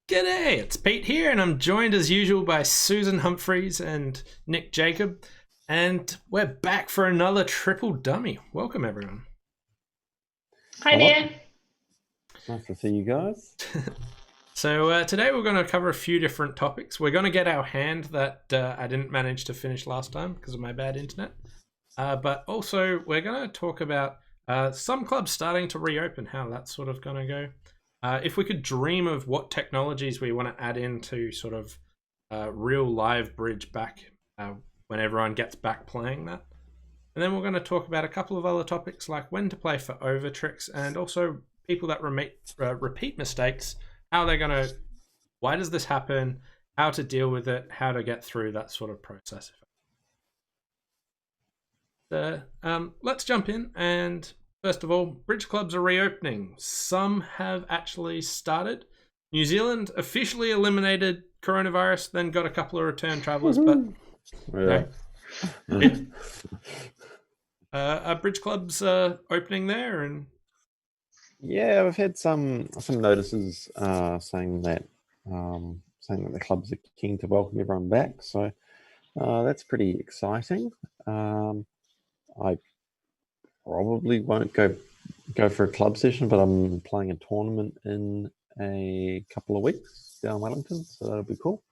G'day, it's Pete here, and I'm joined as usual by Susan Humphreys and Nick Jacob, and we're back for another triple dummy. Welcome, everyone. Hi Hello, there. nice to see you guys. So today we're going to cover a few different topics. We're going to get our hand that I didn't manage to finish last time because of my bad internet, but also we're going to talk about some clubs starting to reopen, how that's sort of going to go. If we could dream of what technologies we want to add into sort of real live bridge back when everyone gets back playing that. And then we're going to talk about a couple of other topics like when to play for overtricks and also people that repeat mistakes, how they're going to, why does this happen, how to deal with it, how to get through that sort of process. Let's jump in. And first of all, bridge clubs are reopening. Some have actually started. New Zealand officially eliminated coronavirus, then got a couple of return travellers, but Yeah. are bridge clubs opening there? And Yeah, we've had some notices saying that the clubs are keen to welcome everyone back. So that's pretty exciting. I probably won't go for a club session, but I'm playing a tournament in a couple of weeks down in Wellington, so that'll be cool.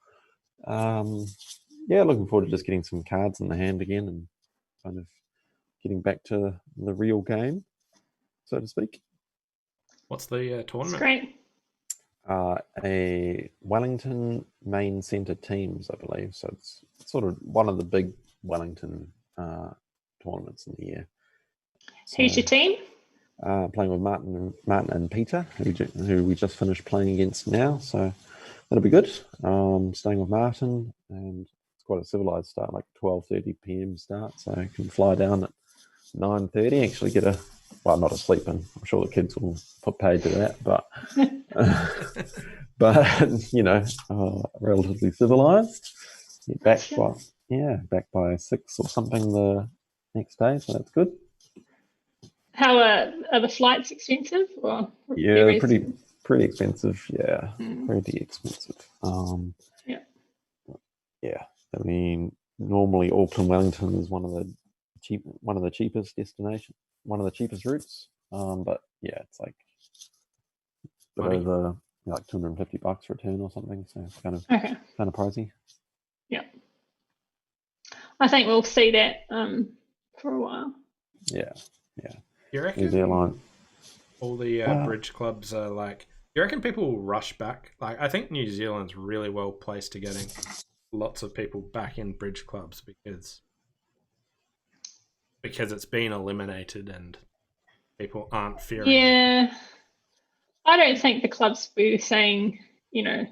Yeah, looking forward to just getting some cards in the hand again and kind of getting back to the real game, so to speak. what's the It's tournament? great. A Wellington main centre teams, I believe. So it's sort of one of the big Wellington tournaments in the year. So, Who's your team? playing with Martin and Peter, who we just finished playing against now. So that'll be good. Staying with Martin, and it's quite a civilised start, like 12:30 p.m. start. So you can fly down at 9:30, actually get not a sleep in. I'm sure the kids will put paid to that, but relatively civilized. Get back by 6 or something the next day, so that's good. How are the flights expensive or Yeah, they're pretty expensive. Yeah, pretty expensive. Yeah. Yeah, I mean, normally Auckland Wellington is one of the cheapest destination, one of the cheapest routes. But yeah, it's like a bit over like $250 return or something. So it's kind of pricey. Yeah. I think we'll see that for a while. Yeah. You reckon New Zealand. all the bridge clubs are like? You reckon people will rush back? Like, I think New Zealand's really well placed to getting lots of people back in bridge clubs because it's been eliminated and people aren't fearing it. Yeah. I don't think the clubs will be saying, the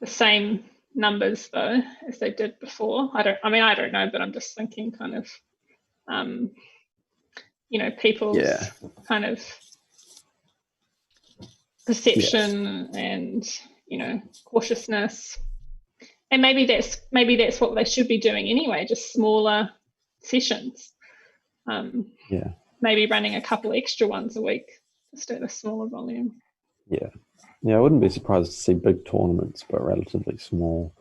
same numbers though as they did before. I don't know, but I'm just thinking kind of people's kind of perception and cautiousness, and maybe that's what they should be doing anyway, just smaller sessions. Maybe running a couple extra ones a week just at a smaller volume. I wouldn't be surprised to see big tournaments but relatively small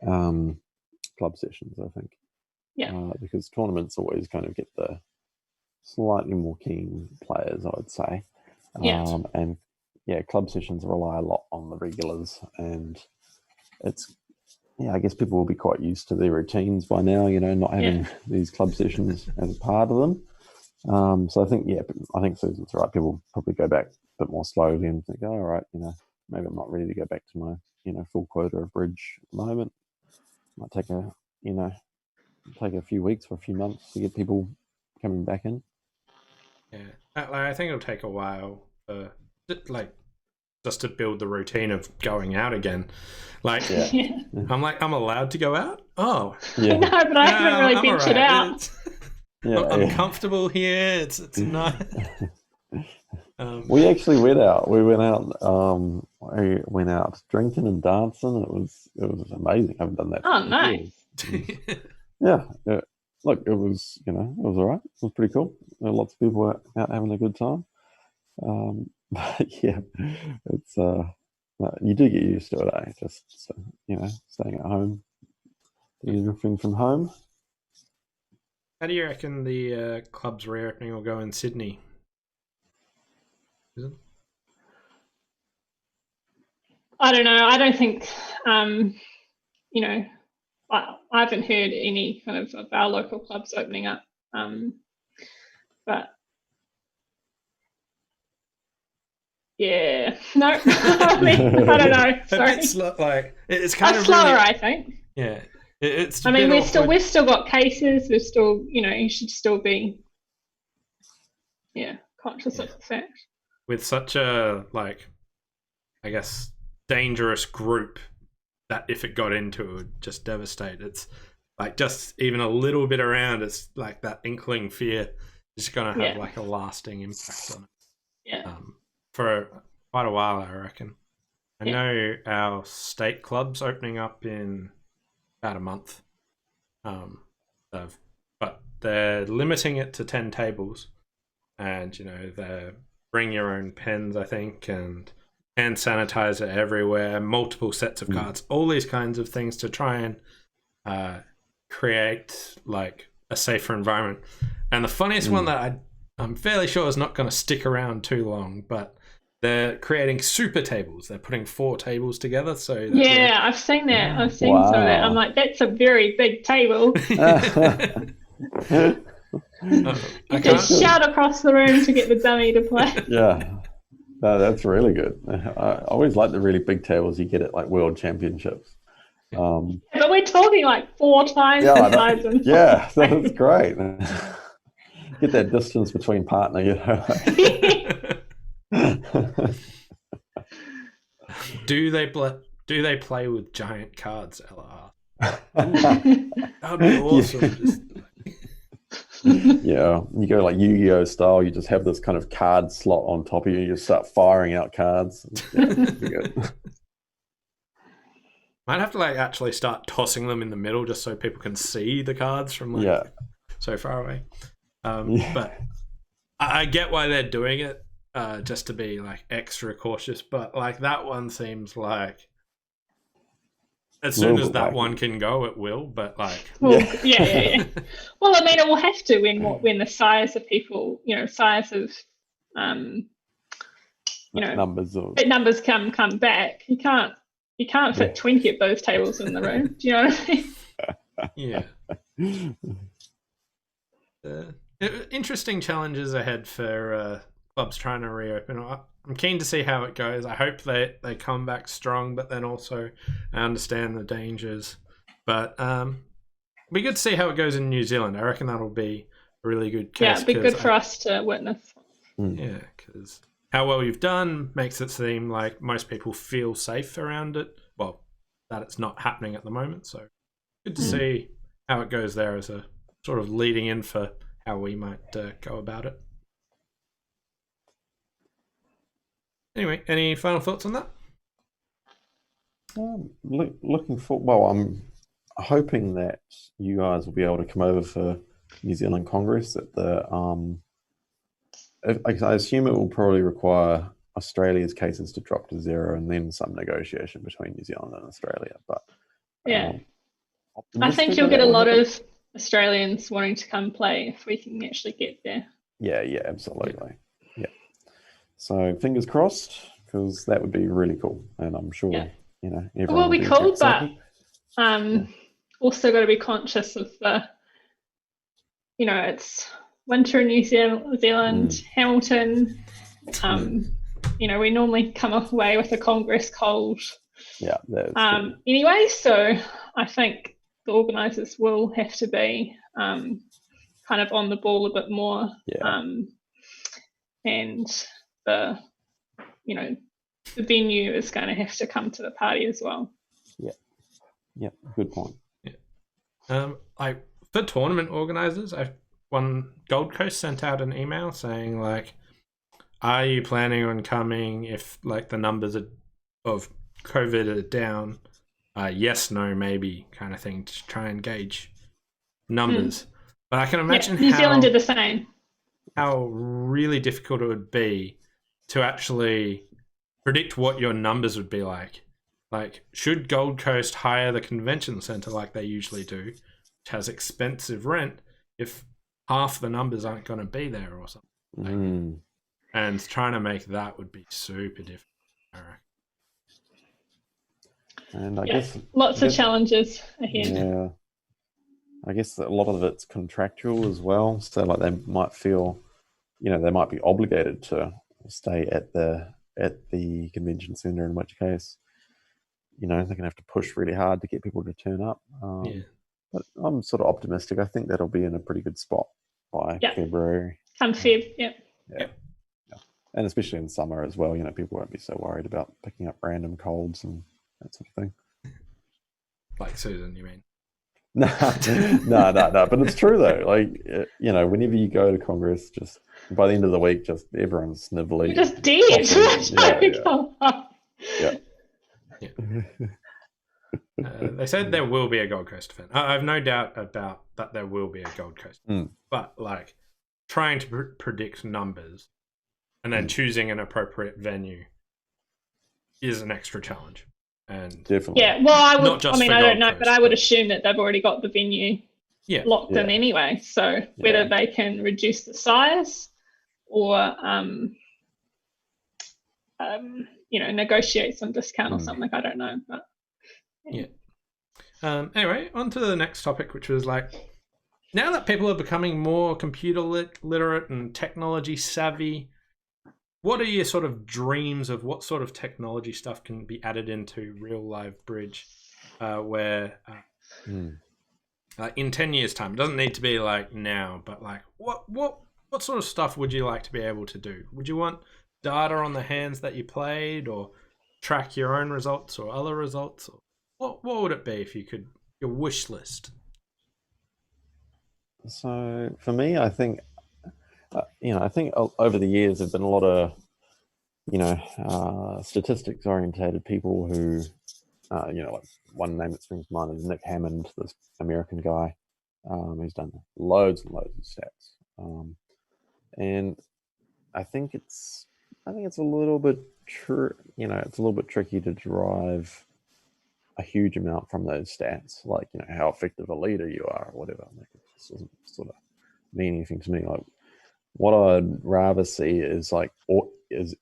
club sessions, I think. Because tournaments always kind of get the slightly more keen players, I would say. And club sessions rely a lot on the regulars, and I guess people will be quite used to their routines by now, not having these club sessions as a part of them. So I think Susan's right. People probably go back a bit more slowly and think, all right, maybe I'm not ready to go back to my, full quota of bridge at the moment. Might take a few weeks or a few months to get people coming back in. Yeah, I think it'll take a while for just to build the routine of going out again. I'm allowed to go out. Oh, no, but I haven't really ventured out. I'm comfortable here. It's nice. We actually went out. We went out drinking and dancing. It was amazing. I haven't done that. Oh, nice. Yeah. Look, it was all right. It was pretty cool. Lots of people were out having a good time. But yeah, it's But you do get used to it, just staying at home, doing everything from home. How do you reckon the club's reopening will go in Sydney? Is it? I don't know. I don't think, I haven't heard any kind of our local clubs opening up. But yeah, no, I don't know. Sorry. It's kind of slower, really, I think. Yeah, it's. I mean, we've still got cases. We're still, you should still be, conscious of the fact. With such a I guess, dangerous group that if it got into it would just devastate. It's like just even a little bit around, it's like that inkling fear is going to have like a lasting impact on it. Yeah. For quite a while, I reckon. I know our state club's opening up in about a month. But they're limiting it to 10 tables, and they bring your own pens, I think, and hand sanitizer everywhere, multiple sets of cards, all these kinds of things to try and create like a safer environment. And the funniest one that I'm fairly sure is not going to stick around too long, but they're creating super tables. They're putting 4 tables together. So I've seen that. I've seen some of that. I'm like, that's a very big table. You just shout across the room to get the dummy to play. Yeah. No, that's really good. I always like the really big tables you get at like World Championships. But we're talking like 4 times the size. Yeah, that's great. Get that distance between partner, Do they play with giant cards, Ella? That would be awesome. Yeah, you go like Yu-Gi-Oh style. You just have this kind of card slot on top of you. You just start firing out cards. Might have to actually start tossing them in the middle just so people can see the cards from so far away. But I get why they're doing it, just to be extra cautious. But that one seems like as soon as that one can go, it will. But Well, yeah. Well, I mean, it will have to when the size of people, size of numbers come back. You can't fit 20 of those tables in the room. Do you know what I mean? Yeah. Interesting challenges ahead for clubs trying to reopen. I'm keen to see how it goes. I hope they come back strong, but then also I understand the dangers. But it'll be good to see how it goes in New Zealand. I reckon that'll be a really good case. Yeah, it'd be good for us to witness. Yeah, because how well you've done makes it seem like most people feel safe around it. Well, that it's not happening at the moment. So good to see how it goes there as a sort of leading in for how we might go about it. Anyway, any final thoughts on that? Looking for. Well, I'm hoping that you guys will be able to come over for New Zealand Congress at the. I assume it will probably require Australia's cases to drop to 0 and then some negotiation between New Zealand and Australia. But I think you'll get a lot of Australians wanting to come play if we can actually get there. Yeah, absolutely. Yeah. So fingers crossed, because that would be really cool, and I'm sure everyone it will be cool, but also got to be conscious of the, it's winter in New Zealand, Hamilton. We normally come away with a Congress cold. Yeah. Anyway, so I think the organisers will have to be kind of on the ball a bit more. Yeah. And the venue is going to have to come to the party as well. Yeah. Good point. Yeah. For tournament organisers, one Gold Coast sent out an email saying are you planning on coming if the numbers of COVID are down? Yes, no, maybe kind of thing to try and gauge numbers. But I can imagine New Zealand did the same. How really difficult it would be to actually predict what your numbers would be like. Like, should Gold Coast hire the convention center like they usually do, which has expensive rent, if half the numbers aren't going to be there or something? And trying to make that would be super difficult. And I guess lots of challenges ahead. Yeah, I guess a lot of it's contractual as well. So like they might feel, they might be obligated to stay at the convention center. In which case, they're going to have to push really hard to get people to turn up. But I'm sort of optimistic. I think that'll be in a pretty good spot by February. Come Feb, yeah. And especially in summer as well, people won't be so worried about picking up random colds and that sort of thing. Like Susan, you mean? No. But it's true though. Like, whenever you go to Congress, just by the end of the week, just everyone's snivelly. You're just dead. They said there will be a Gold Coast event. I have no doubt about that. There will be a Gold Coast, but like trying to predict numbers and then choosing an appropriate venue is an extra challenge. And definitely, well, I don't know, but I would assume that they've already got the venue locked in anyway. So whether they can reduce the size or negotiate some discount or something, I don't know. But anyway, on to the next topic, which was like, now that people are becoming more computer literate and technology savvy, what are your sort of dreams of what sort of technology stuff can be added into real live bridge, where in 10 years' time, it doesn't need to be like now, but like what sort of stuff would you like to be able to do? Would you want data on the hands that you played, or track your own results or other results? Or what would it be if you could, your wish list? So for me, I think, I think over the years there've been a lot of, statistics orientated people who, like one name that springs to mind is Nick Hammond, this American guy, who's done loads and loads of stats, and I think it's a little bit it's a little bit tricky to derive a huge amount from those stats, like how effective a leader you are or whatever. Like, it just doesn't sort of mean anything to me. Like, what I'd rather see is this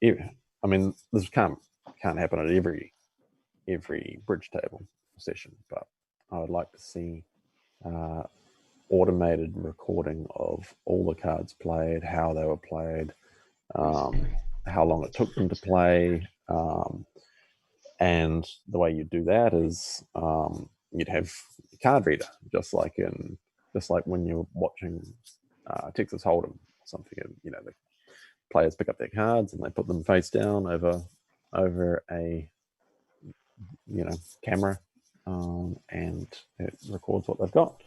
can't happen at every bridge table session, but I would like to see automated recording of all the cards played, how they were played, how long it took them to play, and the way you do that is you'd have a card reader, just like when you're watching Texas Hold'em or something. The players pick up their cards and they put them face down over a camera, and it records what they've got.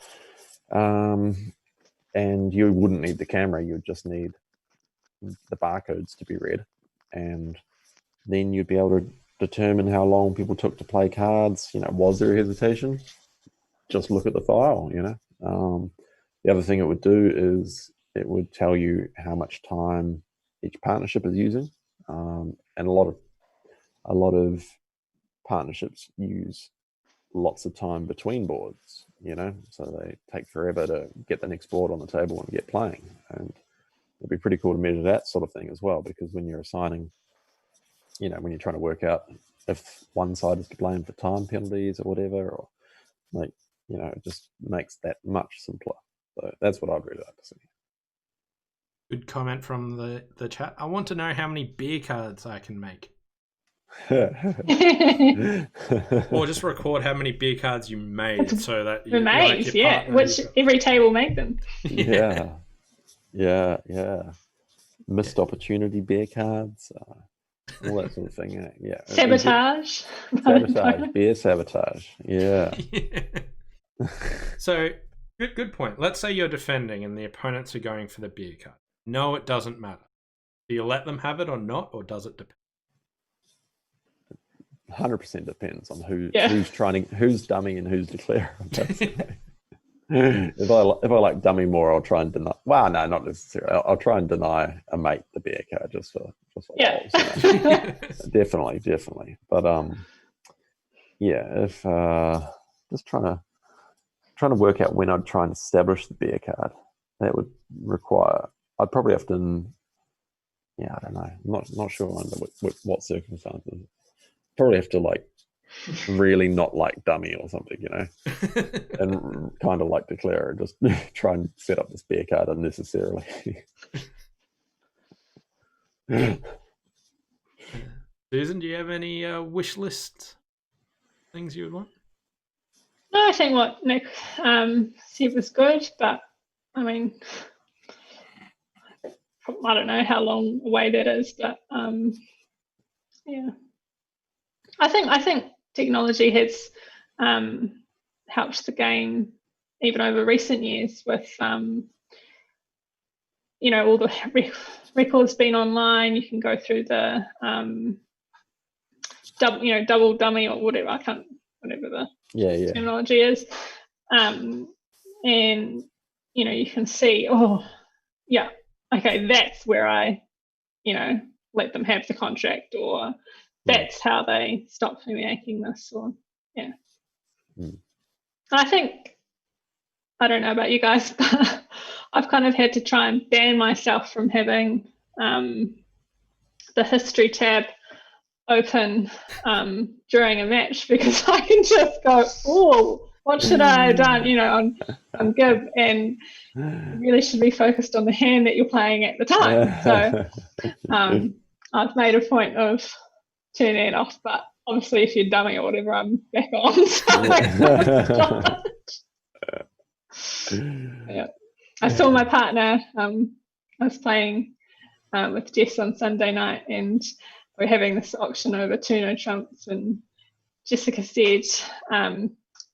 And you wouldn't need the camera; you would just need the barcodes to be read, and then you'd be able to determine how long people took to play cards. Was there a hesitation? Just look at the file. The other thing it would do is it would tell you how much time each partnership is using, and a lot of partnerships use lots of time between boards. So they take forever to get the next board on the table and get playing, and it'd be pretty cool to measure that sort of thing as well, because when you're assigning, when you're trying to work out if one side is to blame for time penalties or whatever, or it just makes that much simpler. So that's what I'd really like to see. Good comment from the chat. I want to know how many beer cards I can make. Or just record how many beer cards you made, so that you made, which every table made them. Yeah. Missed opportunity beer cards, all that sort of thing. Yeah. Sabotage. Beer sabotage. Yeah. So good point. Let's say you're defending and the opponents are going for the beer card. No, it doesn't matter. Do you let them have it or not, or does it depend? 100% depends on who's dummy and who's declarer. If I dummy more, I'll try and deny. Well, no, not necessarily. I'll try and deny a mate the beer card just for for sort Yeah. of holes, you know. Definitely. But yeah, if just trying to work out when I'd try and establish the bear card, that would require. I'd probably have to. Yeah, I don't know. I'm not sure under what circumstances. Probably have to like really not like dummy or something, you know, and kind of like declare it. Just try and set up this bear card unnecessarily. Susan, do you have any wish list things you would want? No, I think what Nick said was good, but I mean, I don't know how long away that is, but yeah, I think technology has helped the game even over recent years with you know, all the records being online. You can go through the double dummy or whatever whatever the terminology is, and you know, you can see, oh yeah, okay, that's where I, you know, let them have the contract, or that's how they stop me making this, or yeah. I think, I don't know about you guys, but I've kind of had to try and ban myself from having the history tab open during a match, because I can just go, oh, what should I have done, you know, on Gib, and you really should be focused on the hand that you're playing at the time. So I've made a point of turning it off, but obviously if you're dummy or whatever, I'm back on. So yeah. I saw my partner, I was playing with Jess on Sunday night, and we're having this auction over Tuno trumps, and Jessica said,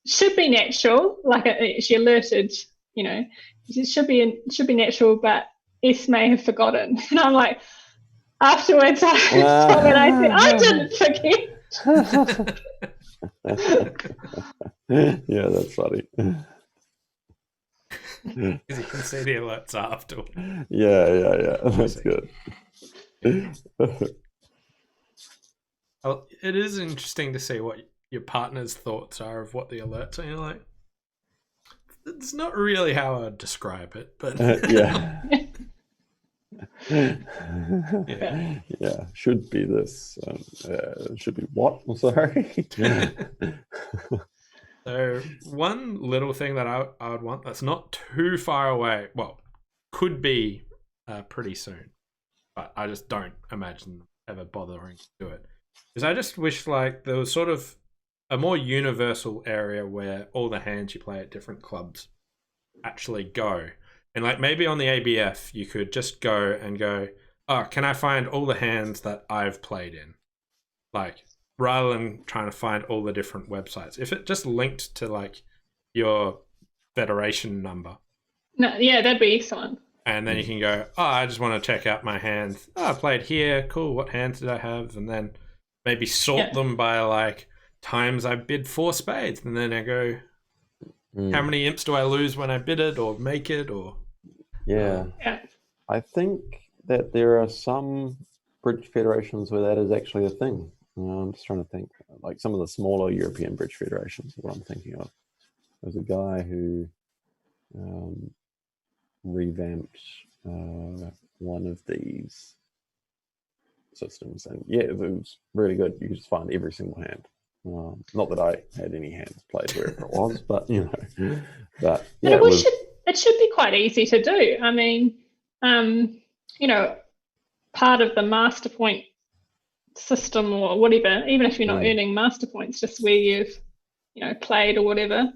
should be natural, like she alerted, you know, it should be natural, but S may have forgotten. And I'm like, afterwards I saw it, I said, I didn't forget. Yeah, that's funny. Because you can see the alerts after. Yeah. That's good. Well, it is interesting to see what your partner's thoughts are of what the alerts are. You're like, it's not really how I'd describe it, but yeah. Should be this. Should be what? I'm sorry. So one little thing that I would want that's not too far away, well, could be pretty soon, but I just don't imagine them ever bothering to do it, is I just wish like there was sort of a more universal area where all the hands you play at different clubs actually go. And like maybe on the ABF, you could just go and go, oh, can I find all the hands that I've played in? Like, rather than trying to find all the different websites. If it just linked to like your federation number. No, yeah, that'd be excellent. And then you can go, oh, I just want to check out my hands. Oh, I played here. Cool. What hands did I have? And then maybe sort them by like times I bid 4 spades. And then I go, how many imps do I lose when I bid it or make it? Or yeah. I think that there are some bridge federations where that is actually a thing. I'm just trying to think, like some of the smaller European bridge federations, what I'm thinking of. There's a guy who revamped one of these systems, and yeah, it was really good. You could just find every single hand. Not that I had any hands played wherever it was, but you know, but yeah, it should be quite easy to do. I mean, you know, part of the master point system or whatever, even if you're not earning master points, just where you've, you know, played or whatever.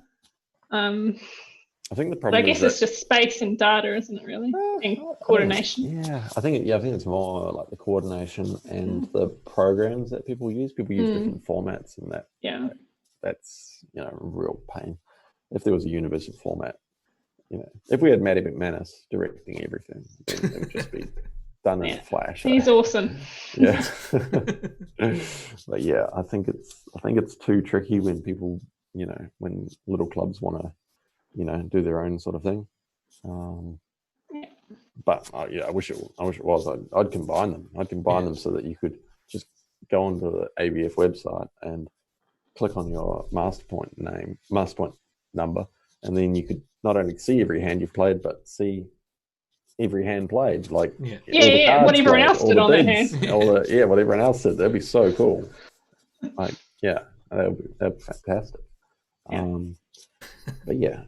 I think the problem I guess it's just space and data, isn't it? Really, and coordination. I think it's more like the coordination and the programs that people use. People use different formats, and that that's, you know, a real pain. If there was a universal format, you know, if we had Matty McManus directing everything, then it would just be done in a flash. He's awesome. Yeah. But yeah, I think it's too tricky when people, you know, when little clubs want to, you know, do their own sort of thing. but yeah, I wish it was. I'd combine them. I'd combine them so that you could just go onto the ABF website and click on your master point number, and then you could not only see every hand you've played, but see every hand played, like what everyone else did on that hand. What everyone else did. That'd be so cool. Like, yeah, that'd be fantastic. But yeah,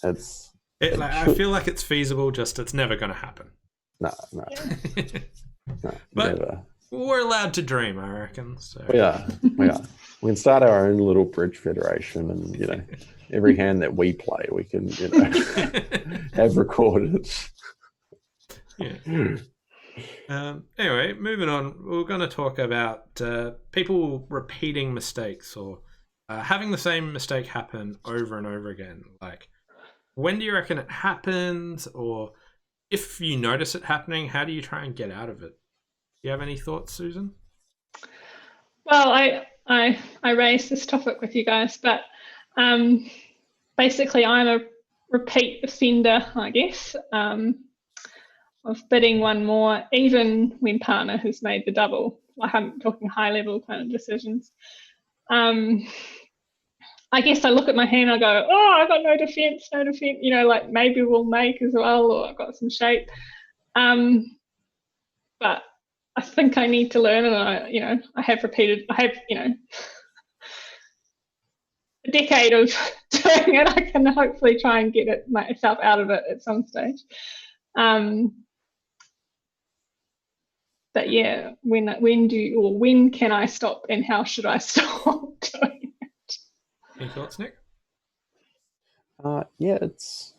it's. I feel like it's feasible, just it's never going to happen. No, but never. We're allowed to dream, I reckon. So. We are. We can start our own little bridge federation, and every hand that we play, we can have recorded. Yeah. Anyway, moving on, we're going to talk about people repeating mistakes or having the same mistake happen over and over again. Like, when do you reckon it happens? Or if you notice it happening, how do you try and get out of it? Do you have any thoughts, Susan? Well, I raised this topic with you guys, but basically I'm a repeat offender, I guess, of bidding one more, even when partner has made the double. Like, I'm talking high level kind of decisions. I guess I look at my hand, I go, oh, I've got no defense, like maybe we'll make as well, or I've got some shape. But I think I need to learn, and I have a decade of doing it. I can hopefully try and get myself out of it at some stage. But yeah, when can I stop, and how should I stop doing it? Any thoughts, Nick? Yeah, it's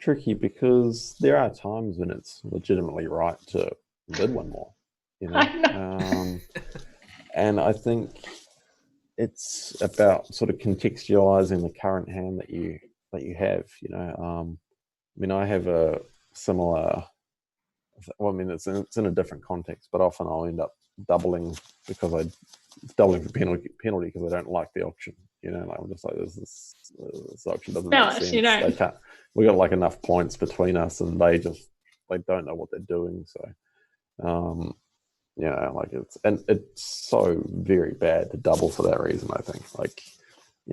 tricky because there are times when it's legitimately right to bid one more, I know. And I think it's about sort of contextualizing the current hand that you have. I have a similar. Well, it's in a different context, but often I'll end up doubling for penalty because I don't like the auction. Like, I'm just like, this auction doesn't make sense. They can't. We got like enough points between us, and they don't know what they're doing. So, it's so very bad to double for that reason. I think, like,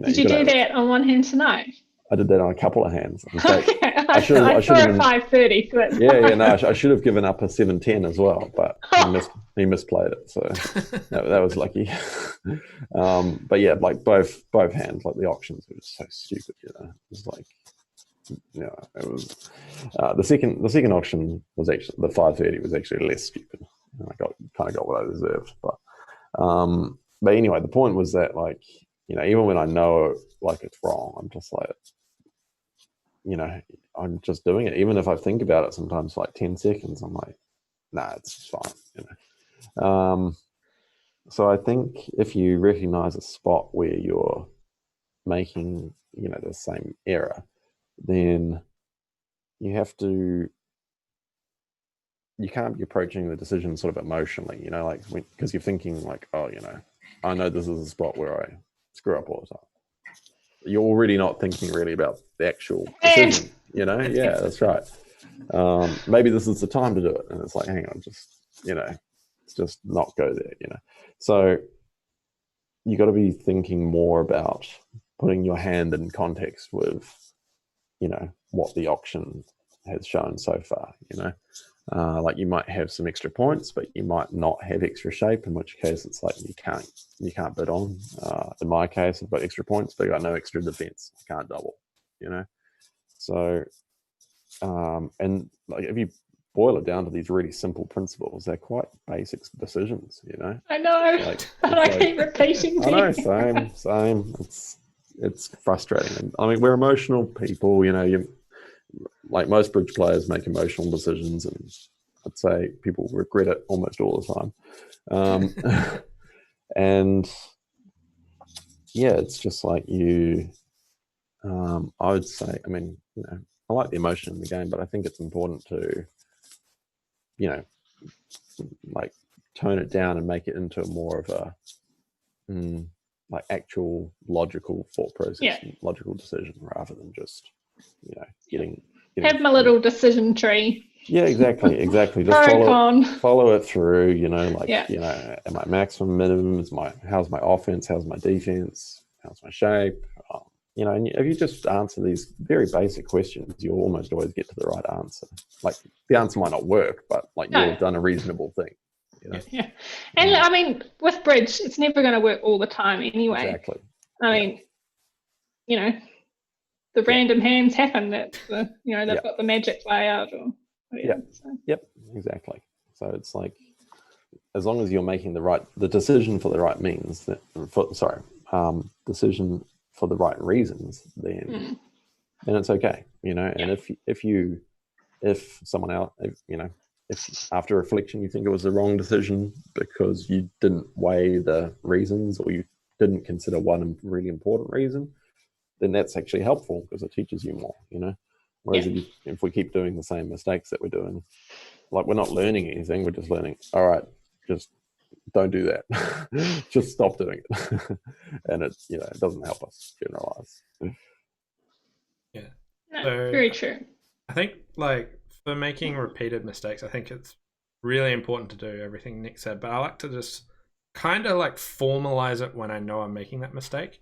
did you do that on one hand tonight? I did that on a couple of hands. In fact, I should have. I saw a 530. So that's No, I should have given up a 710 as well, but he misplayed it, so that was lucky. But yeah, like both hands, like the auctions were just so stupid. It's like, it was the second auction was actually the 530 was actually less stupid. I got what I deserved, but anyway, the point was that, like, even when I know like it's wrong, I'm just like, I'm just doing it. Even if I think about it sometimes for like 10 seconds, I'm like, nah, it's fine. So I think if you recognize a spot where you're making, the same error, then you can't be approaching the decision sort of emotionally, like, because you're thinking like, oh, I know this is a spot where I screw up all the time. You're already not thinking really about the actual decision, Yeah, that's right. Maybe this is the time to do it, and it's like, hang on, just let's just not go there, So you got to be thinking more about putting your hand in context with, what the auction has shown so far. Like, you might have some extra points, but you might not have extra shape, in which case it's like you can't bid on. In my case, I've got extra points, but I got no extra defense. I can't double, So, and like, if you boil it down to these really simple principles, they're quite basic decisions, I know, like, but I keep repeating. I know, same. It's frustrating. I mean, we're emotional people, like most bridge players make emotional decisions, and I'd say people regret it almost all the time. And yeah, it's just like I would say, I mean, I like the emotion in the game, but I think it's important to, like, tone it down and make it into more of a like actual logical thought process, and logical decision, rather than just, getting have my little decision tree. Yeah, exactly. Just follow it through, am I maximum, minimum? How's my offense? How's my defense? How's my shape? And if you just answer these very basic questions, you'll almost always get to the right answer. Like, the answer might not work, but you'll have done a reasonable thing. Yeah. And I mean, with bridge, it's never going to work all the time anyway. Exactly. I mean, the random hands happen that they've got the magic layout or whatever. Yep, exactly. So it's like, as long as you're making the decision for the right means, decision for the right reasons, then it's okay, And if someone else, if after reflection you think it was the wrong decision because you didn't weigh the reasons or you didn't consider one really important reason, then that's actually helpful because it teaches you more, Whereas if we keep doing the same mistakes that we're doing, like, we're not learning anything, we're just learning, all right, just don't do that. Just stop doing it. And it doesn't help us generalize. Yeah. No, very true. I think, for making repeated mistakes, I think it's really important to do everything Nick said, but I like to just kind of formalize it when I know I'm making that mistake.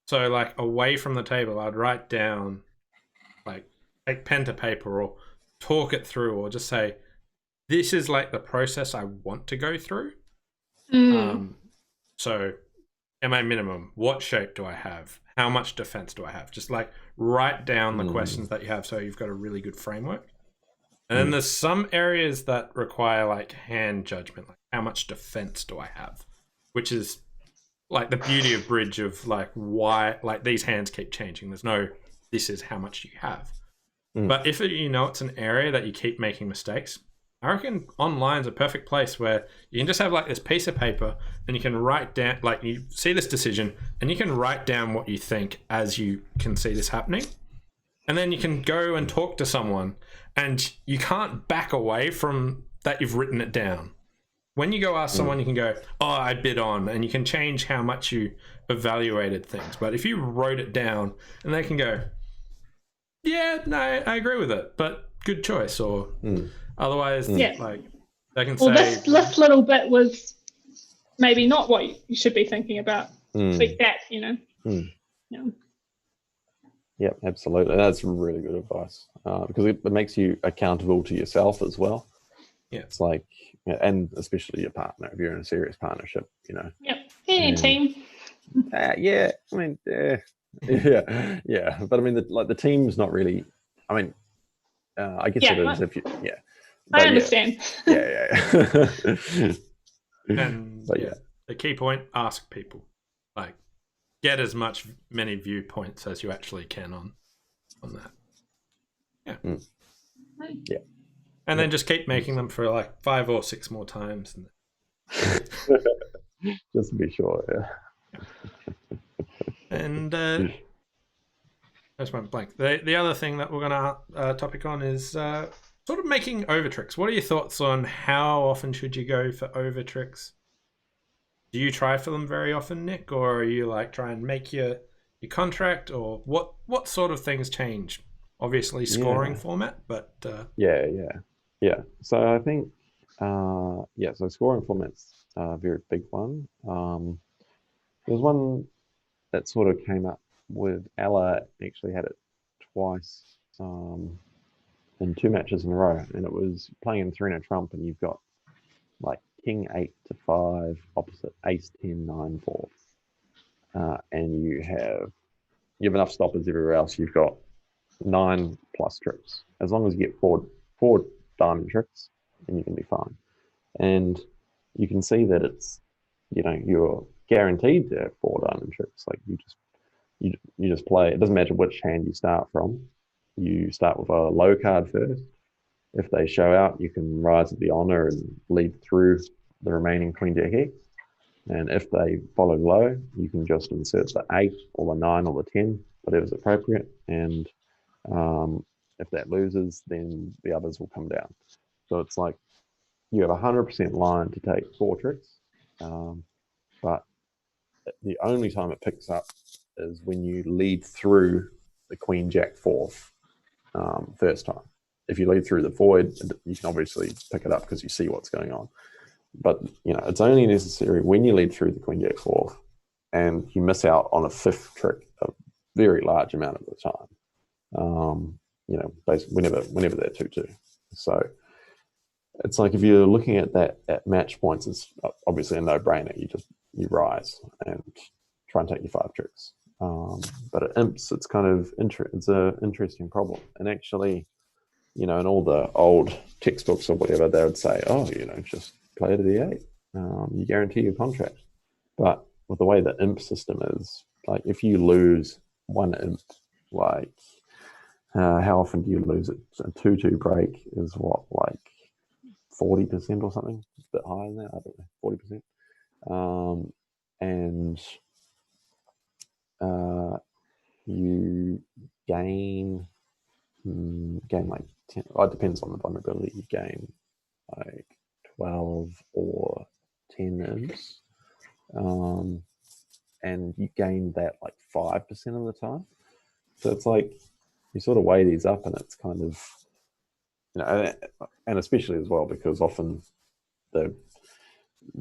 So away from the table, I'd write down, take pen to paper or talk it through, or just say, this is the process I want to go through. So am I minimum? What shape do I have? How much defense do I have? Just write down the questions that you have so you've got a really good framework. And then there's some areas that require hand judgment, how much defense do I have? Which is the beauty of bridge of why these hands keep changing. There's no, this is how much you have. But if it's an area that you keep making mistakes, I reckon online's a perfect place where you can just have this piece of paper and you can write down, you see this decision and you can write down what you think as you can see this happening. And then you can go and talk to someone and you can't back away from that you've written it down. When you go ask someone, you can go, oh, I bid on, and you can change how much you evaluated things. But if you wrote it down and they can go, yeah, no, I agree with it, but good choice, or otherwise, they can say, this little bit was maybe not what you should be thinking about. Like that, Yeah, absolutely. That's really good advice because it makes you accountable to yourself as well. Yeah, it's and especially your partner if you're in a serious partnership, Yep, and team. Yeah, I mean, yeah. But I mean, the team's not really. I mean, I guess it is if you. Yeah, I understand. Yeah. And the key point: ask people. Get as many viewpoints as you actually can on that. Yeah. Yeah. And then just keep making them for 5 or 6 more times. Just to be sure, yeah. And I just went blank. The other thing that we're going to topic on is sort of making overtricks. What are your thoughts on how often should you go for overtricks? Do you try for them very often, Nick, or are you try and make your contract, or what sort of things change? Obviously, scoring format, but yeah. So I think so scoring format's a very big one. There's one that sort of came up with Ella. Actually had it twice in 2 matches in a row, and it was playing in 3 and a trump, and you've got King 8 to 5 opposite Ace 10 9 4, and you have enough stoppers everywhere else. You've got 9 plus tricks. As long as you get four diamond tricks, then you can be fine. And you can see that it's you're guaranteed to have 4 diamond tricks. You just play. It doesn't matter which hand you start from. You start with a low card first. If they show out, you can rise at the honor and lead through the remaining Queen Jack X. And if they follow low, you can just insert the 8 or the 9 or the 10, whatever's appropriate. And if that loses, then the others will come down. So it's you have 100% line to take 4 tricks, but the only time it picks up is when you lead through the Queen Jack 4th. first time. If you lead through the void, you can obviously pick it up because you see what's going on. But it's only necessary when you lead through the Queen Jack 4 and you miss out on a fifth trick a very large amount of the time. Basically whenever they're 2-2. So it's like if you're looking at that at match points, it's obviously a no-brainer. You rise and try and take your 5 tricks. But at imps, it's kind of it's an interesting problem. And actually, in all the old textbooks or whatever, they would say, just play to the 8. You guarantee your contract. But with the way the imp system is, like if you lose one imp, like how often do you lose it? So a 2-2 break is what, like 40% or something? It's a bit higher than that, I don't know, 40%. And you gain like 10, it depends on the vulnerability. You gain like 12 or 10 imps, and you gain that like 5% of the time. So it's like you sort of weigh these up, and it's kind of and especially as well because often the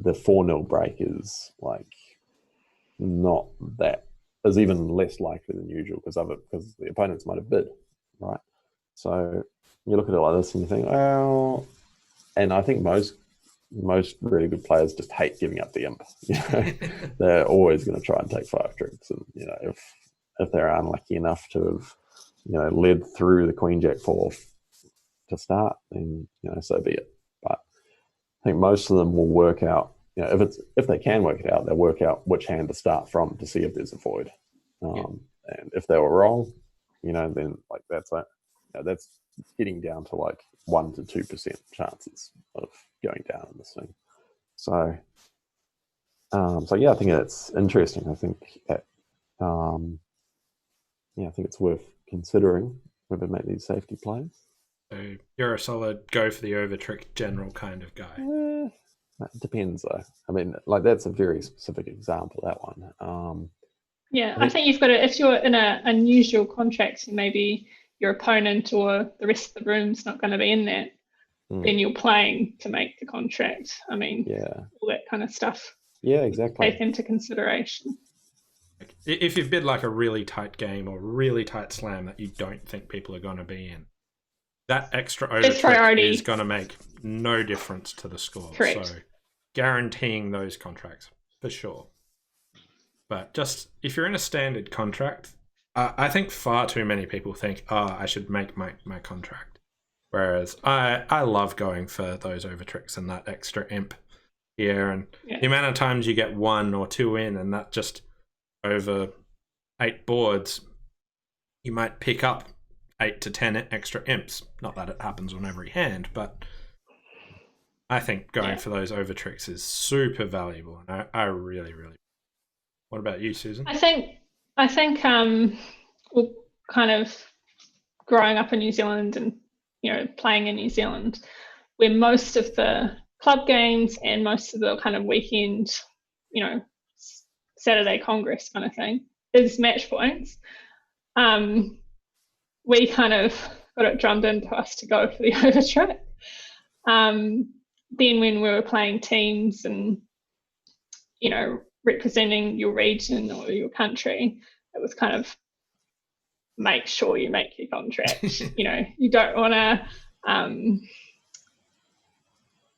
4-0 break is like not that is even less likely than usual because the opponents might have bid, right? So you look at it like this and you think, well, and I think most really good players just hate giving up the imp. They're always going to try and take 5 tricks, and if they're unlucky enough to have led through the Queen Jack 4 to start, then so be it. But I think most of them will work out. If they can work it out, they'll work out which hand to start from to see if there's a void. And if they were wrong, then like that's like that's getting down to like 1 to 2% chances of going down in this thing. So yeah, I think that's interesting. I think that I think it's worth considering whether to make these safety plays. So you're a solid go for the overtrick general kind of guy. It depends though. I mean, like that's a very specific example, that one. I think you've got to, if you're in an unusual contract, maybe your opponent or the rest of the room's not going to be in that, then you're playing to make the contract. I mean, all that kind of stuff. Yeah, exactly. Take into consideration. If you've bid like a really tight game or really tight slam that you don't think people are going to be in, that extra overtrick is going to make no difference to the score. Correct. So guaranteeing those contracts for sure. But just if you're in a standard contract, I think far too many people think, I should make my contract. Whereas I love going for those overtricks and that extra imp here. And the amount of times you get 1 or 2 in, and that just over 8 boards, you might pick up 8 to 10 extra imps. Not that it happens on every hand, but I think going for those overtricks is super valuable. And I really, really. What about you, Susan? I think well, kind of growing up in New Zealand and playing in New Zealand, where most of the club games and most of the kind of weekend, Saturday Congress kind of thing is match points. We kind of got it drummed into us to go for the overtrick. Then when we were playing teams and representing your region or your country, it was kind of make sure you make your contract. You don't want to,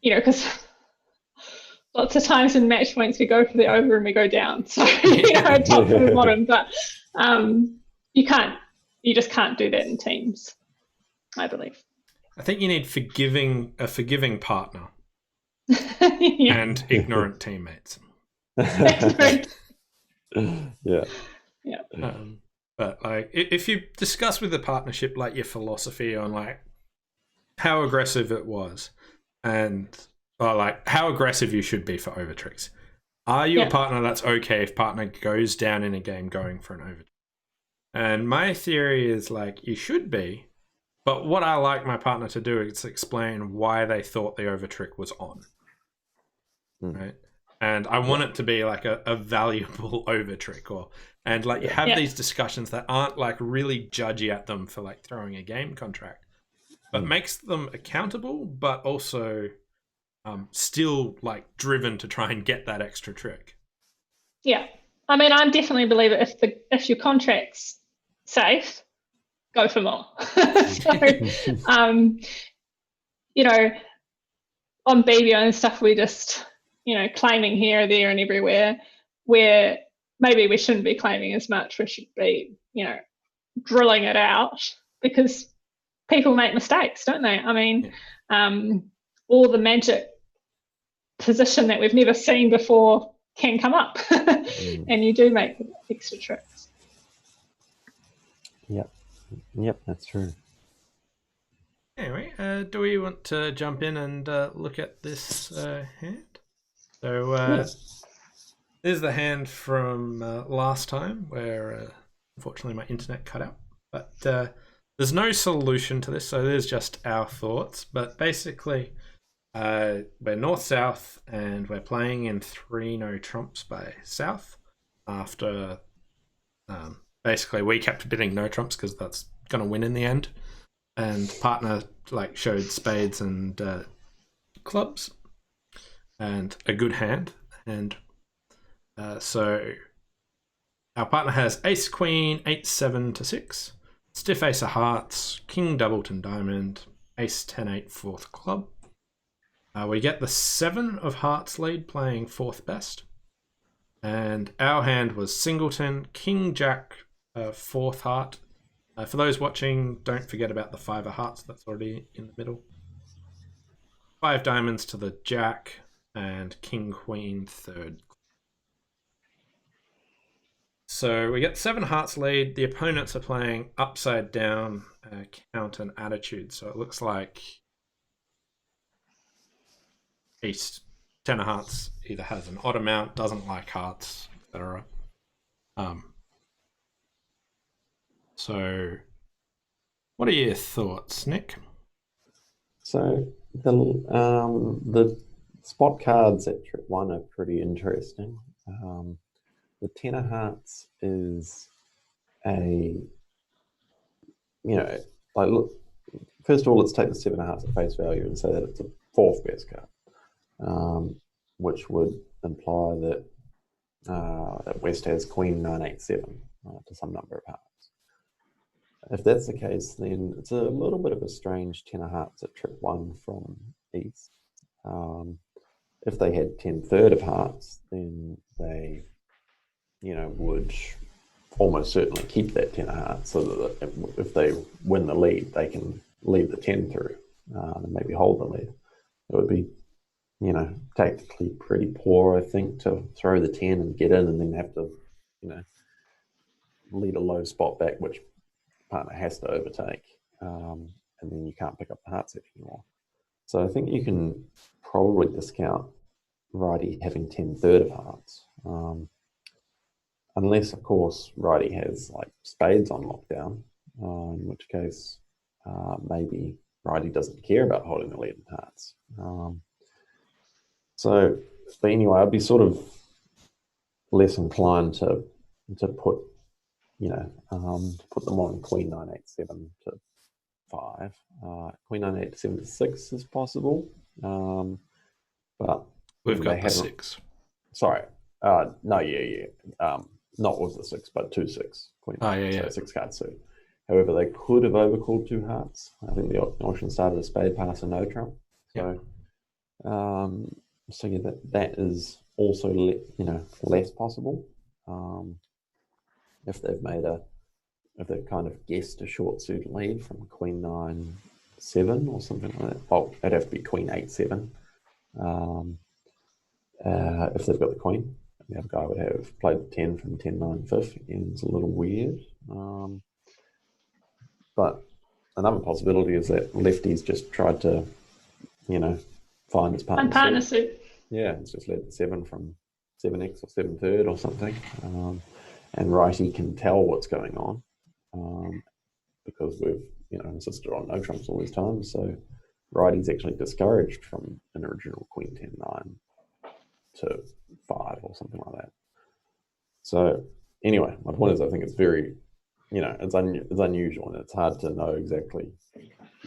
because lots of times in match points we go for the over and we go down. So top to the bottom, but you just can't do that in teams, I believe. I think you need a forgiving partner and ignorant teammates. Yeah. But like, if you discuss with the partnership like your philosophy on like how aggressive it was, and or like how aggressive you should be for overtricks. Are you a partner that's okay if partner goes down in a game going for an overtrick? And my theory is like you should be, but what I like my partner to do is explain why they thought the overtrick was on. Right. and I want it to be like a valuable overtrick, and like you have these discussions that aren't like really judgy at them for like throwing a game contract, but makes them accountable, but also still like driven to try and get that extra trick. Yeah, I mean, I'm definitely a believer if your contract's safe, go for more. So, you know, on BBO and stuff, we just, claiming here, there, and everywhere, where maybe we shouldn't be claiming as much. We should be, drilling it out, because people make mistakes, don't they? I mean, all the magic position that we've never seen before can come up, and you do make extra tricks. Yep, that's true. Anyway, do we want to jump in and look at this hand? So there's the hand from last time, where unfortunately my internet cut out. But there's no solution to this, so there's just our thoughts. But basically, we're north-south, and we're playing in 3 no trumps by south. After basically we kept bidding no trumps because that's going to win in the end. And partner like showed spades and clubs and a good hand, and so our partner has ace queen 8-7 to 6, stiff ace of hearts, king doubleton diamond, ace 10-8 fourth club. We get the 7 of hearts lead playing fourth best, and our hand was singleton, king jack, fourth heart. For those watching, don't forget about the 5 of hearts that's already in the middle. 5 diamonds to the jack, and king queen third. So we get 7 hearts lead. The opponents are playing upside down, count and attitude. So it looks like East 10 of hearts either has an odd amount, doesn't like hearts, etc. So what are your thoughts, Nick? So the spot cards at trip 1 are pretty interesting. The 10 of hearts is like, look, first of all, let's take the 7 of hearts at face value and say that it's a fourth best card, which would imply that that West has queen 9-8-7 to some number of hearts. If that's the case, then it's a little bit of a strange 10 of hearts at trip 1 from East. If they had 10-3 of hearts, then they, would almost certainly keep that 10 of hearts, so that if they win the lead, they can lead the 10 through and maybe hold the lead. It would be, tactically pretty poor, I think, to throw the 10 and get in and then have to, lead a low spot back, which partner has to overtake, and then you can't pick up the heart set anymore. So I think you can probably discount righty having 10-3 of hearts, unless of course righty has like spades on lockdown, in which case maybe righty doesn't care about holding the lead in hearts. But anyway, I'd be sort of less inclined to put put them on queen 9-8-7 to 5. Queen 9-8-7 to 6 is possible, but we've got the 6. Sorry, no, not with the 6, but 2-6 queen. So 6 cards suit. However, they could have overcalled 2 hearts. I think the auction started a spade pass and no trump. So, that is also less possible. If they've kind of guessed a short suit lead from queen 9-7 or something like that. Well, it'd have to be queen 8-7. If they've got the queen, the other guy would have played the 10 from 10-9-5. Again, it's a little weird. But another possibility is that lefty's just tried to, find his partner suit. Yeah, it's just led the 7 from 7x or 7/3 or something. And righty can tell what's going on, because we've insisted on no trumps all these times. So righty's actually discouraged from an original queen 10-9 to 5 or something like that. So anyway, my point is, I think it's very, it's unusual, and it's hard to know exactly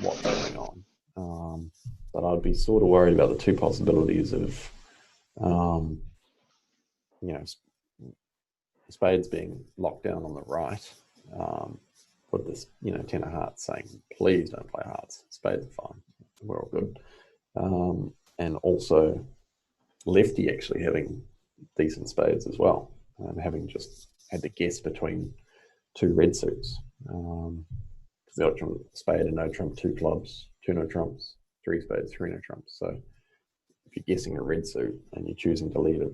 what's going on. But I'd be sort of worried about the two possibilities of, spades being locked down on the right, with this, 10 of hearts saying, please don't play hearts. Spades are fine. We're all good. And also lefty actually having decent spades as well, and having just had to guess between 2 red suits. Because the odd trump, spade and no trump, 2 clubs, 2 no trumps, 3 spades, 3 no trumps. So if you're guessing a red suit and you're choosing to leave it,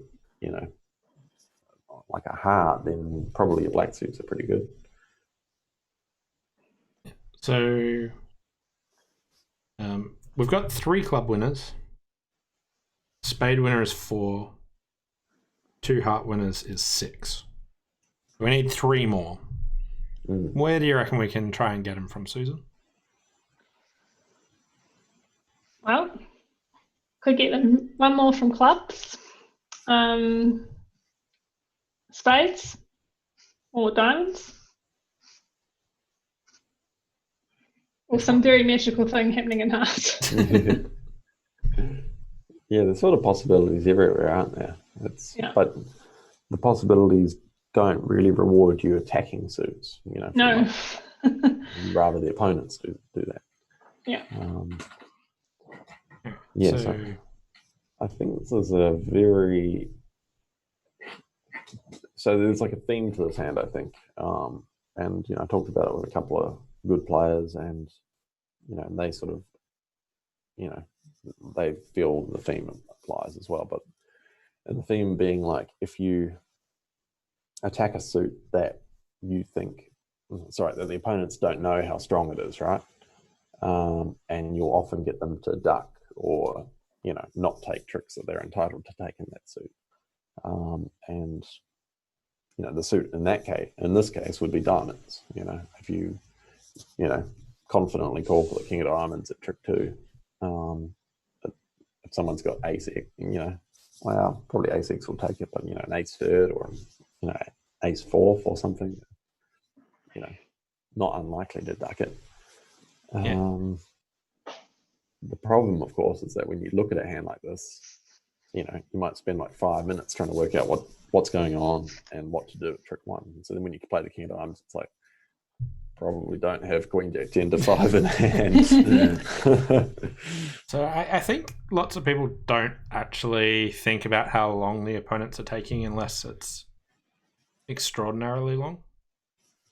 like a heart, then probably your black suits are pretty good. So we've got 3 club winners. Spade winner is 4. 2 heart winners is 6. We need 3 more. Where do you reckon we can try and get them from, Susan? Well, could get them 1 more from clubs, spades, or diamonds, or some very magical thing happening in hearts. Yeah, there's sort of possibilities everywhere, aren't there? But the possibilities don't really reward you attacking suits. No. Rather the opponents do that. Yeah. So I think this is a very... So there's like a theme to this hand, I think. And, I talked about it with a couple of good players, and, they sort of, they feel the theme applies as well. And the theme being like, if you attack a suit that you think, that the opponents don't know how strong it is, right? And you'll often get them to duck or, not take tricks that they're entitled to take in that suit. And, the suit in this case would be diamonds. If you, confidently call for the king of diamonds at trick 2, if someone's got ace, probably ace X will take it, but, an ace third or, ace fourth or something, not unlikely to duck it. The problem, of course, is that when you look at a hand like this, you might spend like 5 minutes trying to work out what's going on and what to do at trick 1. So then when you play the king of diamonds, it's like, probably don't have queen jack 10 to 5 in hand. So I think lots of people don't actually think about how long the opponents are taking unless it's extraordinarily long.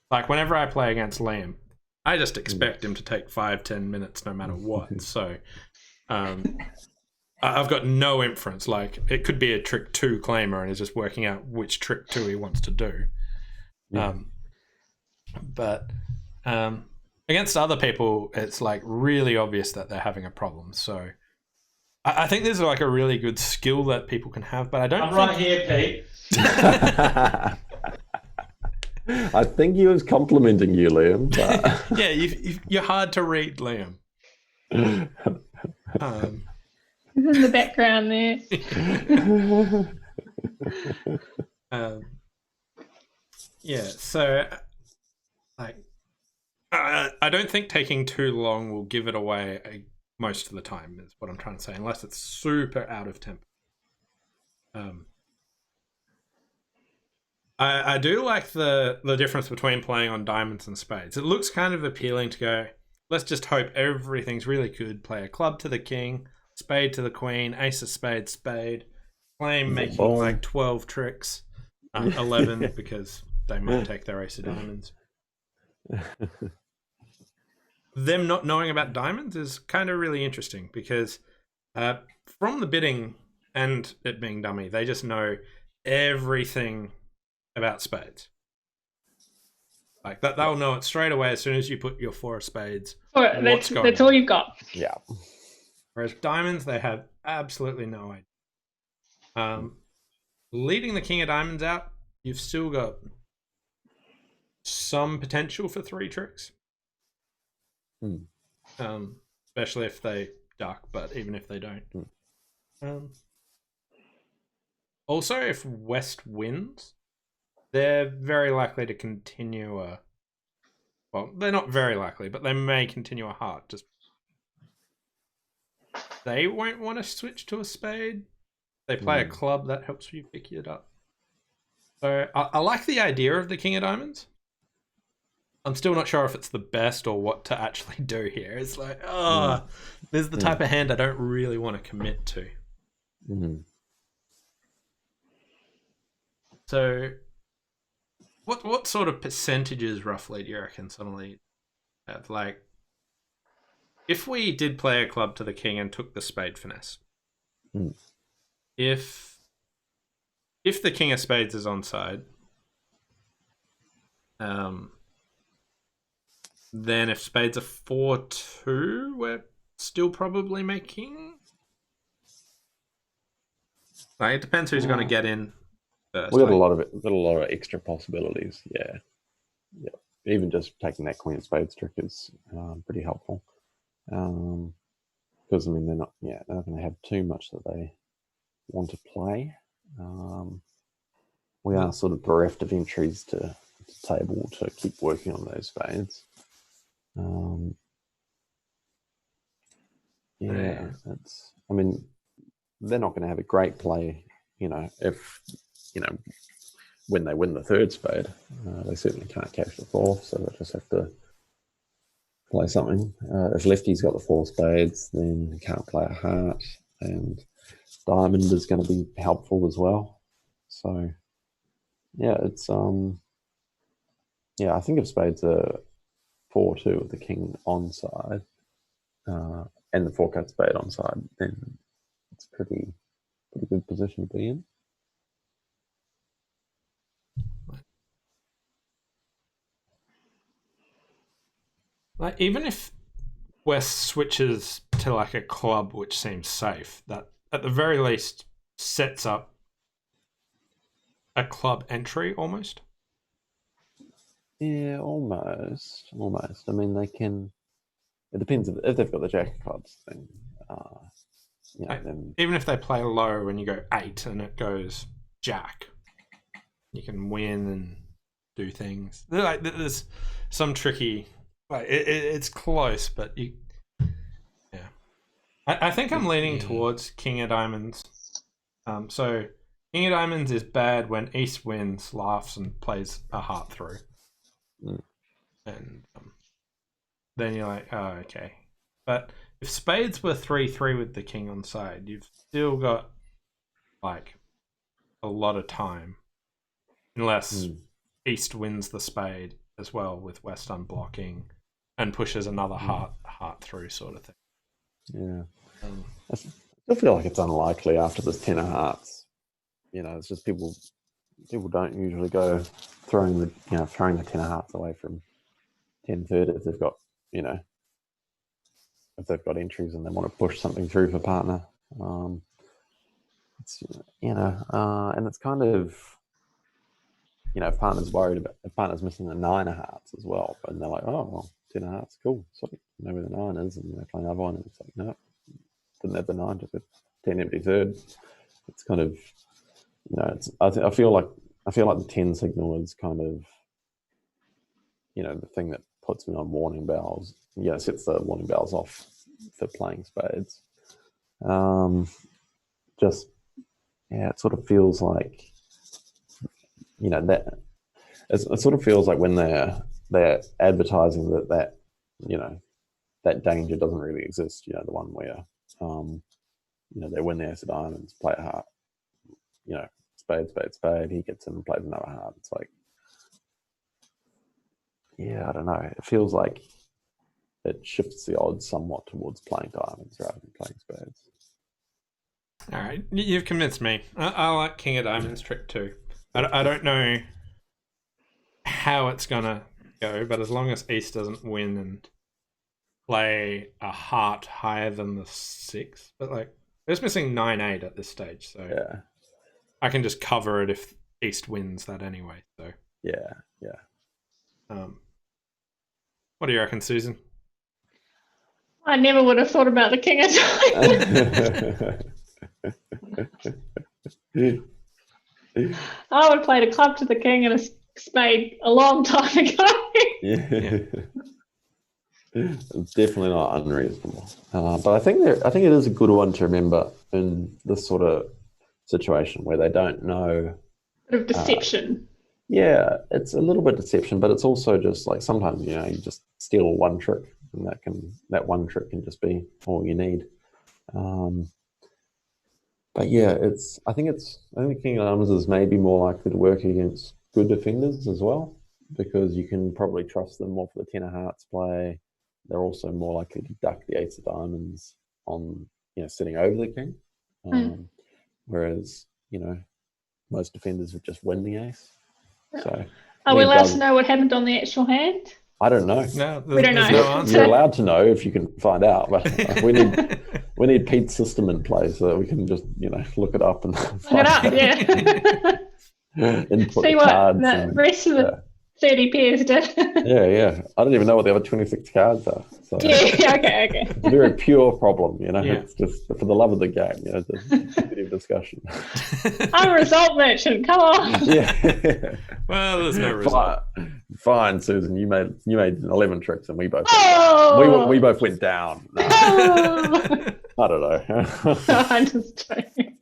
Like whenever I play against Liam, I just expect him to take 5-10 minutes no matter what. So I've got no inference. Like it could be a trick 2 claimer and he's just working out which trick 2 he wants to do. But against other people, it's like really obvious that they're having a problem. So I think there's like a really good skill that people can have, but I don't. I'm right here, Pete. I think he was complimenting you, Liam. But... Yeah, you're hard to read, Liam. He's in the background there. Yeah, so like I don't think taking too long will give it away most of the time, is what I'm trying to say, unless it's super out of tempo. I do like the difference between playing on diamonds and spades. It looks kind of appealing to go, let's just hope everything's really good. Play a club to the king, spade to the queen, ace of spades, spade. Claim making like 12 tricks, 11 because they might take their ace of diamonds. Them not knowing about diamonds is kind of really interesting because from the bidding and it being dummy, they just know everything about spades. Like that, they'll know it straight away as soon as you put your 4 of spades. That's all you've got. Yeah. Whereas diamonds, they have absolutely no idea. Leading the king of diamonds out, you've still got some potential for 3 tricks. Especially if they duck, but even if they don't. Also, if West wins, they're very likely to continue a... Well, they're not very likely, but they may continue a heart. Just they won't want to switch to a spade. They play a club, that helps you pick it up. So I like the idea of the King of Diamonds. I'm still not sure if it's the best or what to actually do here. It's like, there's the type of hand I don't really want to commit to. So what sort of percentages roughly do you reckon suddenly have? Like, if we did play a club to the king and took the spade finesse, if the king of spades is onside, then if spades are 4-2, we're still probably making... Like, it depends who's going to get in first. We got a lot of extra possibilities. Yeah. Even just taking that queen of spades trick is pretty helpful. Because I mean they're not going to have too much that they want to play. We are sort of bereft of entries to table to keep working on those spades. That's. I mean, they're not going to have a great play. If when they win the third spade, they certainly can't catch the fourth, so they just have to play something. If lefty's got the four spades, then he can't play a heart, and diamond is going to be helpful as well. So, it's I think if spades are 4-2 with the king onside, and the 4-cut spade onside, then it's pretty good position to be in. Like, even if West switches to like a club, which seems safe, that at the very least sets up a club entry almost. Yeah, almost. I mean, they can. It depends if they've got the jack of clubs thing. Then even if they play low and you go 8 and it goes jack, you can win and do things. Like, there's some tricky. Like, it's close, but you. Yeah, I think I'm leaning towards King of Diamonds. So King of Diamonds is bad when East wins, laughs, and plays a heart through. And then you're like, oh, okay. But if spades were 3-3 with the king on side, you've still got like a lot of time, unless East wins the spade as well with West unblocking and pushes another heart through sort of thing. Yeah, I still feel like it's unlikely after this 10 of hearts. It's just people don't usually go throwing the 10 of hearts away from 10-30 if they've got if they've got entries and they want to push something through for partner. It's and it's kind of if partner's missing the 9 of hearts as well, and they're like, oh well, 10 of hearts, cool, sorry, I know where the 9 is, and they play another one, and it's like, no, didn't have the 9, just a 10 empty third. It's kind of I feel like the 10 signal is kind of the thing that puts me on warning bells. Sets the warning bells off for playing spades. It sort of feels like that. It sort of feels like when they're advertising that that danger doesn't really exist. The one where they win the ace of diamonds, play a heart. Spade. He gets in and plays another heart. It's like, I don't know. It feels like it shifts the odds somewhat towards playing diamonds rather than playing spades. All right, you've convinced me. I like King of Diamonds trick too. I don't know how it's gonna go, but as long as East doesn't win and play a heart higher than the 6, but like they're just missing 9-8 at this stage, so I can just cover it if East wins that anyway. So yeah. What do you reckon, Susan? I never would have thought about the King of Diamonds. I would have played a club to the king and a spade a long time ago. Yeah. It's definitely not unreasonable. But I think it is a good one to remember in this sort of situation where they don't know. Bit of deception. Yeah, it's a little bit deception, but it's also just like sometimes you just steal one trick, and that one trick can just be all you need. But yeah, I think King of Diamonds is maybe more likely to work against good defenders as well, because you can probably trust them more for the 10 of hearts play. They're also more likely to duck the ace of diamonds on, sitting over the king. Whereas, most defenders would just win the ace. So, are we allowed to know what happened on the actual hand? I don't know. No, we don't know. No You're allowed to know if you can find out, but we need Pete's system in place so that we can just look it up and find out. Yeah. Input see what cards the rest of the 30 pairs did. Yeah. I don't even know what the other 26 cards are. So okay. It's a very pure problem, It's just for the love of the game, it's a competitive discussion. I'm a result merchant. Come on. Yeah. Well, there's no result. Fine, Susan. You made 11 tricks, and we both we both went down. No. I don't know. I'm just joking.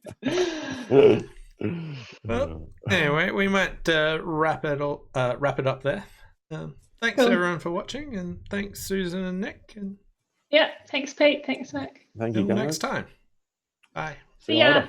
Well, anyway, we might wrap it up there. Thanks everyone for watching, and thanks Susan and Nick. And thanks Pete. Thanks Nick. Thank you guys. Next time. Bye. See ya.